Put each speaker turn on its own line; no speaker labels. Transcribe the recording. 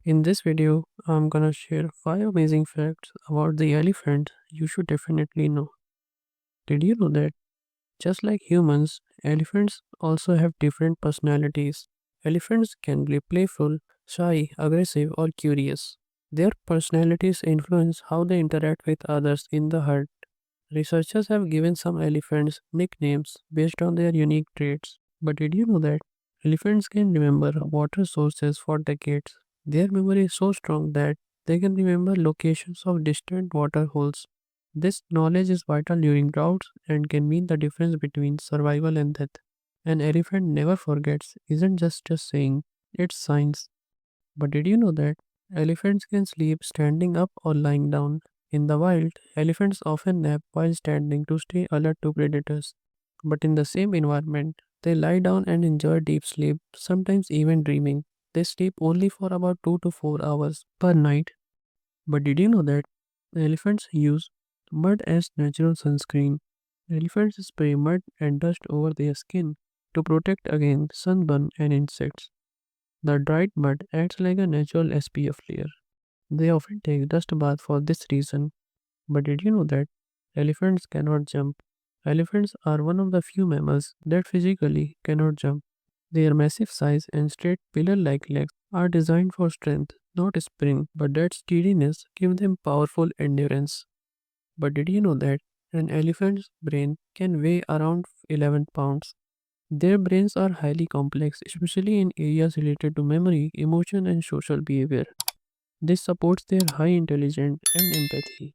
In this video, I'm gonna share 5 amazing facts about the elephant you should definitely know. Did you know that? Just like humans, elephants also have different personalities. Elephants can be playful, shy, aggressive, or curious. Their personalities influence how they interact with others in the herd. Researchers have given some elephants nicknames based on their unique traits. But did you know that elephants can remember water sources for decades? Their memory is so strong that they can remember locations of distant water holes. This knowledge is vital during droughts and can mean the difference between survival and death. An elephant never forgets isn't just a saying, it's science. But did you know that elephants can sleep standing up or lying down? In the wild, elephants often nap while standing to stay alert to predators. But in the same environment, they lie down and enjoy deep sleep, sometimes even dreaming. They sleep only for about 2 to 4 hours per night. But did you know that elephants use mud as natural sunscreen? Elephants spray mud and dust over their skin to protect against sunburn and insects. The dried mud acts like a natural SPF layer. They often take dust bath for this reason. But did you know that elephants cannot jump? Elephants are one of the few mammals that physically cannot jump. Their massive size and straight pillar-like legs are designed for strength, not spring, but that steadiness gives them powerful endurance. But did you know that an elephant's brain can weigh around 11 pounds? Their brains are highly complex, especially in areas related to memory, emotion, and social behavior. This supports their high intelligence and empathy.